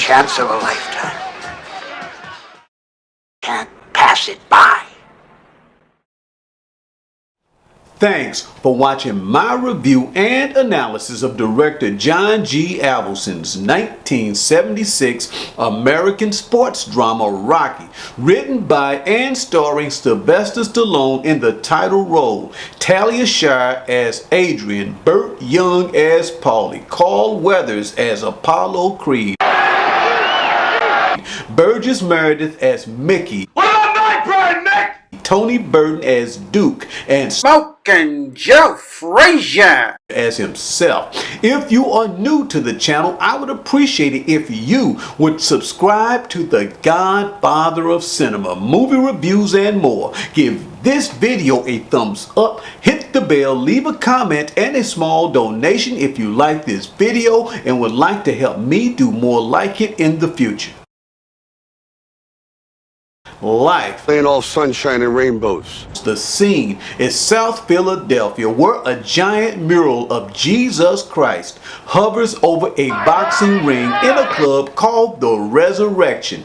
chance of a lifetime. Can't pass it by. Thanks for watching my review and analysis of director John G. Avildsen's 1976 American sports drama Rocky, written by and starring Sylvester Stallone in the title role, Talia Shire as Adrian, Burt Young as Paulie, Carl Weathers as Apollo Creed, Burgess Meredith as Mickey, Tony Burton as Duke, and Smoking Joe Frazier as himself. If you are new to the channel, I would appreciate it if you would subscribe to the Godfather of Cinema, movie reviews and more. Give this video a thumbs up, hit the bell, leave a comment and a small donation if you like this video and would like to help me do more like it in the future. Life ain't all sunshine and rainbows. The scene is South Philadelphia, where a giant mural of Jesus Christ hovers over a boxing ring in a club called the Resurrection,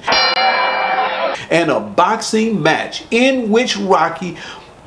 and a boxing match in which Rocky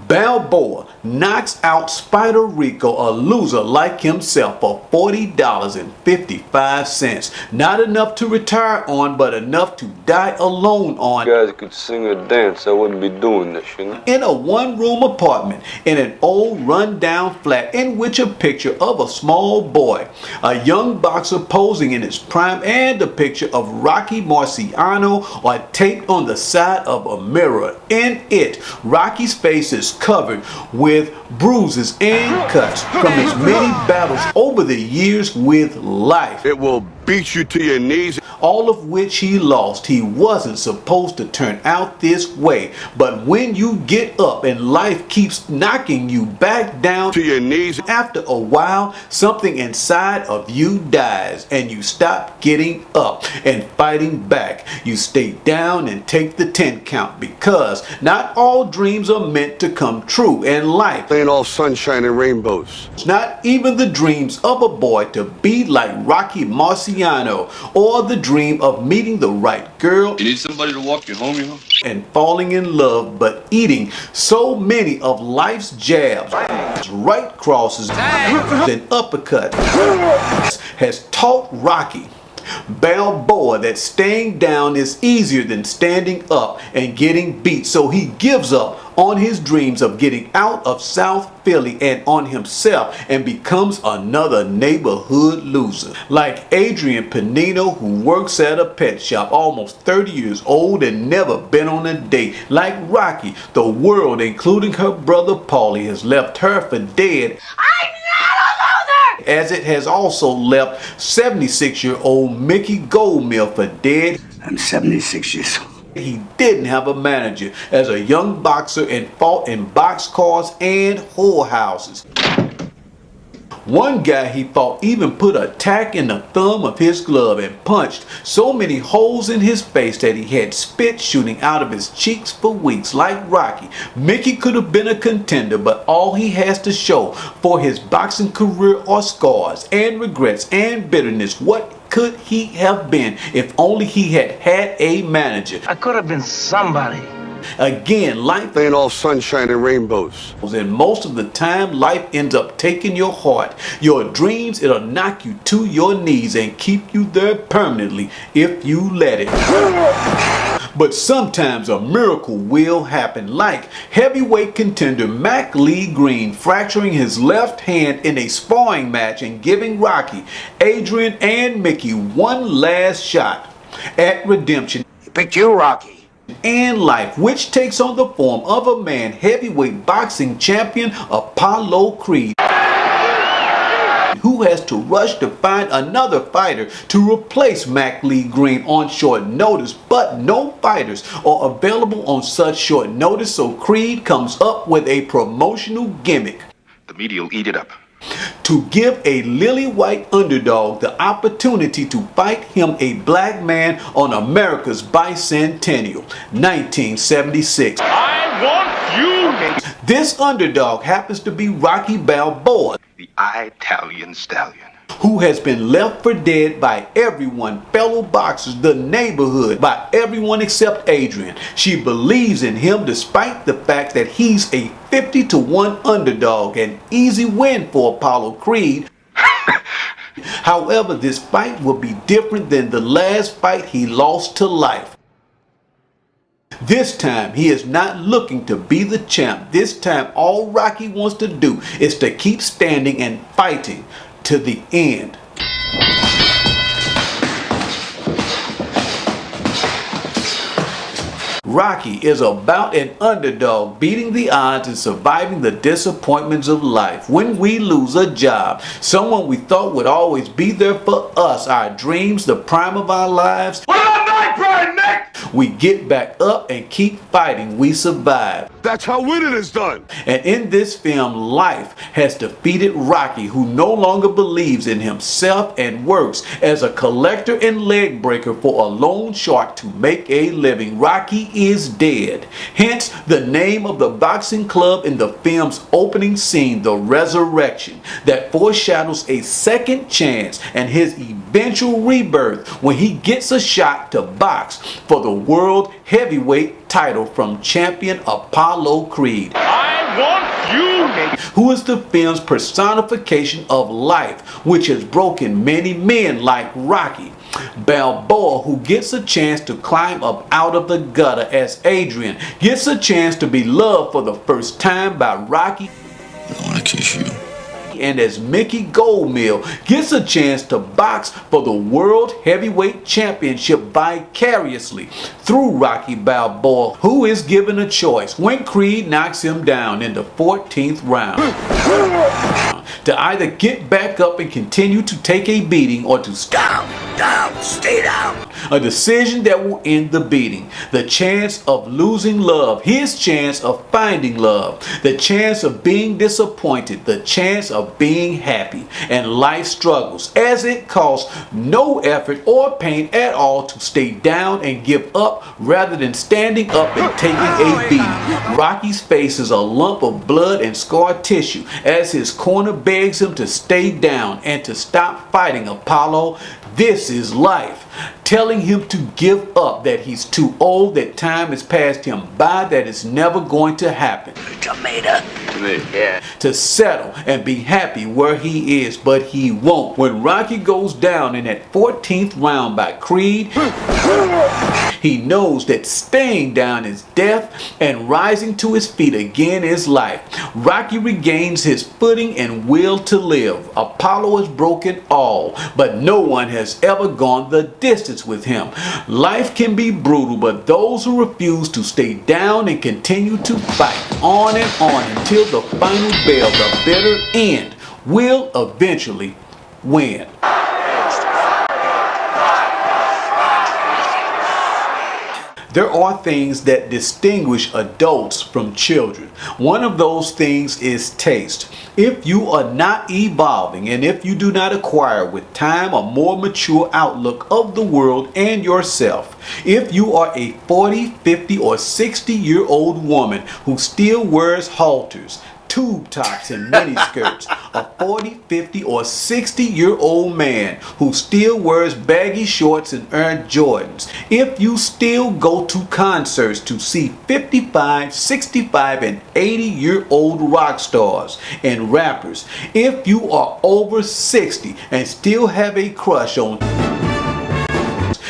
Balboa knocks out Spider Rico, a loser like himself, for $40.55. Not enough to retire on, but enough to die alone on. You guys could sing or dance, I wouldn't be doing this, you know? In a one-room apartment in an old run-down flat in which a picture of a small boy, a young boxer posing in his prime, and a picture of Rocky Marciano are taped on the side of a mirror. In it, Rocky's face is covered with bruises and cuts from his many battles over the years with life. It will beat you to your knees. All of which he lost. He wasn't supposed to turn out this way. But when you get up and life keeps knocking you back down to your knees, after a while, something inside of you dies and you stop getting up and fighting back. You stay down and take the 10 count, because not all dreams are meant to come true in life. Ain't all sunshine and rainbows. Not even the dreams of a boy to be like Rocky Marciano, or the dream of meeting the right girl. You need somebody to walk you home, you know? And falling in love, but eating so many of life's jabs, right crosses, and uppercuts has taught Rocky Balboa that staying down is easier than standing up and getting beat. So he gives up on his dreams of getting out of South Philly and on himself, and becomes another neighborhood loser. Like Adrian Panino, who works at a pet shop, almost 30 years old and never been on a date. Like Rocky, the world, including her brother Paulie, has left her for dead, as it has also left 76-year-old Mickey Goldmill for dead. I'm 76 years old. He didn't have a manager as a young boxer and fought in boxcars and whorehouses. One guy he fought even put a tack in the thumb of his glove and punched so many holes in his face that he had spit shooting out of his cheeks for weeks. Like Rocky, Mickey could have been a contender, but all he has to show for his boxing career are scars and regrets and bitterness. What could he have been if only he had had a manager? I could have been somebody. Again, life ain't all sunshine and rainbows. And most of the time, life ends up taking your heart, your dreams. It'll knock you to your knees and keep you there permanently if you let it. But sometimes a miracle will happen, like heavyweight contender Mac Lee Green fracturing his left hand in a sparring match and giving Rocky, Adrian, and Mickey one last shot at redemption. He picked you, Rocky. And life, which takes on the form of a man, heavyweight boxing champion Apollo Creed, who has to rush to find another fighter to replace Mac Lee Green on short notice, but no fighters are available on such short notice, so Creed comes up with a promotional gimmick. The media will eat it up. To give a lily white underdog the opportunity to fight him, a black man, on America's bicentennial, 1976. I want you! This underdog happens to be Rocky Balboa, The Italian Stallion. who has been left for dead by everyone, fellow boxers, the neighborhood, by everyone except Adrian. She believes in him despite the fact that he's a 50-1 underdog, an easy win for Apollo Creed. However, this fight will be different than the last fight he lost to life. This time, he is not looking to be the champ. This time, all Rocky wants to do is to keep standing and fighting to the end. Rocky is about an underdog beating the odds and surviving the disappointments of life. When we lose a job, someone we thought would always be there for us, our dreams, the prime of our lives, we get back up and keep fighting. We survive. That's how winning is done. And in this film, life has defeated Rocky, who no longer believes in himself and works as a collector and leg breaker for a loan shark to make a living. Rocky is dead. Hence the name of the boxing club in the film's opening scene, The Resurrection, that foreshadows a second chance and his eventual rebirth when he gets a shot to box for the world heavyweight title from champion Apollo Creed. I want you! Who is the film's personification of life, which has broken many men like Rocky Balboa, who gets a chance to climb up out of the gutter, as Adrian gets a chance to be loved for the first time by Rocky. I want to kiss you. And as Mickey Goldmill gets a chance to box for the World Heavyweight Championship vicariously through Rocky Balboa, who is given a choice when Creed knocks him down in the 14th round to either get back up and continue to take a beating or to stop. Down, stay down. A decision that will end the beating. The chance of losing love. His chance of finding love. The chance of being disappointed. The chance of being happy. And life struggles, as it costs no effort or pain at all to stay down and give up rather than standing up and taking a beating. Rocky's face is a lump of blood and scar tissue as his corner begs him to stay down and to stop fighting Apollo. This is life, telling him to give up, that he's too old, that time has passed him by, that it's never going to happen. Tomato. Yeah. To settle and be happy where he is, but he won't. When Rocky goes down in that 14th round by Creed, he knows that staying down is death and rising to his feet again is life. Rocky regains his footing and will to live. Apollo has broken all, but no one has ever gone the distance with him. Life can be brutal, but those who refuse to stay down and continue to fight on and on until the final bell, the bitter end, will eventually win. There are things that distinguish adults from children. One of those things is taste. If you are not evolving and if you do not acquire with time a more mature outlook of the world and yourself, if you are a 40, 50, or 60-year-old woman who still wears halters, tube tops and miniskirts, a 40, 50, or 60-year-old man who still wears baggy shorts and Air Jordans, if you still go to concerts to see 55, 65, and 80-year-old rock stars and rappers, if you are over 60 and still have a crush on,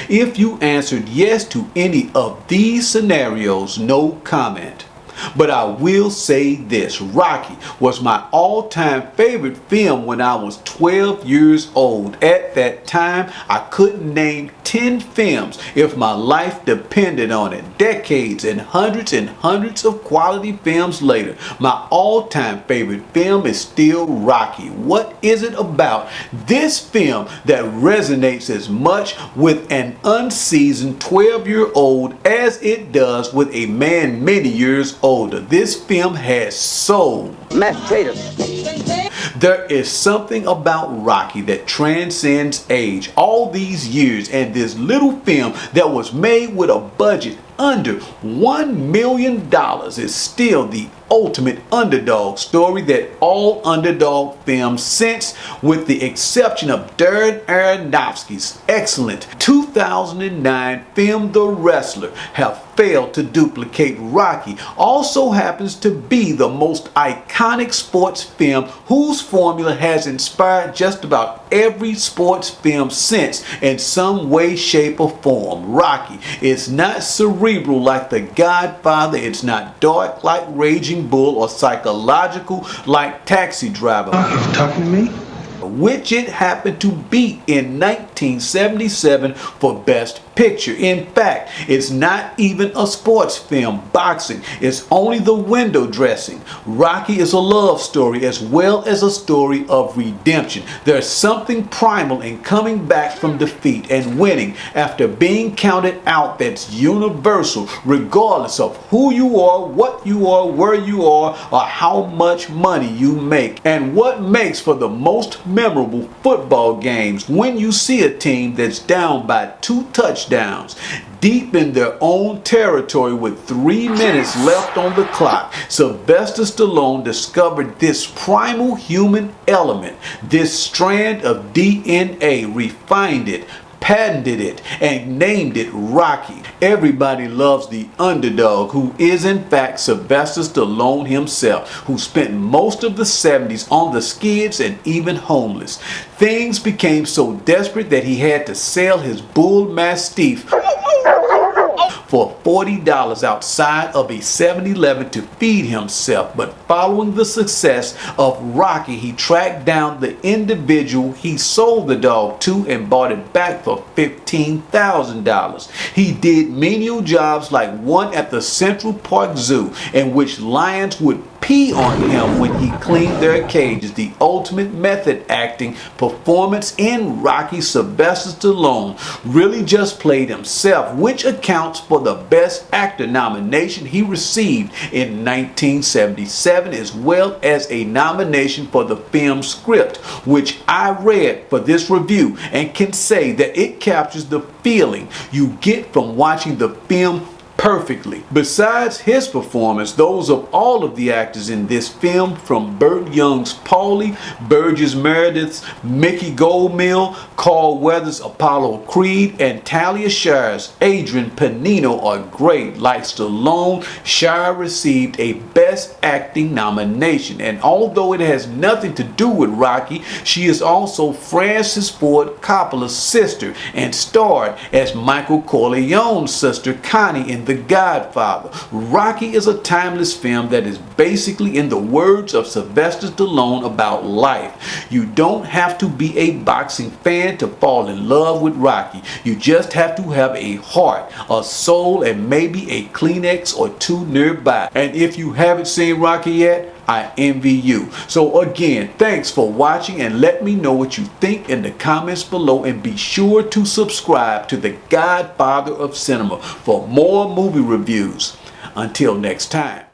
if you answered yes to any of these scenarios, no comment. But I will say this, Rocky was my all-time favorite film when I was 12 years old. At that time, I couldn't name 10 films if my life depended on it. Decades and hundreds of quality films later, my all-time favorite film is still Rocky. What is it about this film that resonates as much with an unseasoned 12-year-old as it does with a man many years older? This film has soul. Mashed potatoes. There is something about Rocky that transcends age. All these years and this little film that was made with a budget under $1 million is still the ultimate underdog story that all underdog films since, with the exception of Darren Aronofsky's excellent 2009 film The Wrestler, have failed to duplicate. Rocky also happens to be the most iconic sports film whose formula has inspired just about every sports film since in some way, shape, or form. Rocky is not cerebral like The Godfather, it's not dark like Raging Bull, or psychological like Taxi Driver, You talking to me? which it happened to beat in 1977 for Best Picture. In fact, it's not even a sports film. Boxing is only the window dressing. Rocky is a love story as well as a story of redemption. There's something primal in coming back from defeat and winning after being counted out that's universal, regardless of who you are, what you are, where you are, or how much money you make. And what makes for the most memorable football games when you see a team that's down by 2 touchdowns deep in their own territory with 3 minutes left on the clock. Sylvester Stallone discovered this primal human element, this strand of DNA, refined it, patented it, and named it Rocky. Everybody loves the underdog, who is in fact Sylvester Stallone himself, who spent most of the 70s on the skids and even homeless. Things became so desperate that he had to sell his bull mastiff for $40 outside of a 7-Eleven to feed himself. But following the success of Rocky, he tracked down the individual he sold the dog to and bought it back for $15,000. He did menial jobs like one at the Central Park Zoo, in which lions would pee on him when he cleaned their cages. The ultimate method acting performance in Rocky, Sylvester Stallone really just played himself, which accounts for the Best Actor nomination he received in 1977, as well as a nomination for the film script, which I read for this review and can say that it captures the feeling you get from watching the film perfectly. Besides his performance, those of all of the actors in this film, from Burt Young's Paulie, Burgess Meredith's Mickey Goldmill, Carl Weathers' Apollo Creed, and Talia Shire's Adrian, are great. Like Stallone, Shire received a Best Acting nomination, and although it has nothing to do with Rocky, she is also Francis Ford Coppola's sister and starred as Michael Corleone's sister Connie in The Godfather. Rocky is a timeless film that is basically, in the words of Sylvester Stallone, about life. You don't have to be a boxing fan to fall in love with Rocky. You just have to have a heart, a soul, and maybe a Kleenex or 2 nearby. And if you haven't seen Rocky yet, I envy you. So again, thanks for watching, and let me know what you think in the comments below, and be sure to subscribe to The Godfather of Cinema for more movie reviews. Until next time.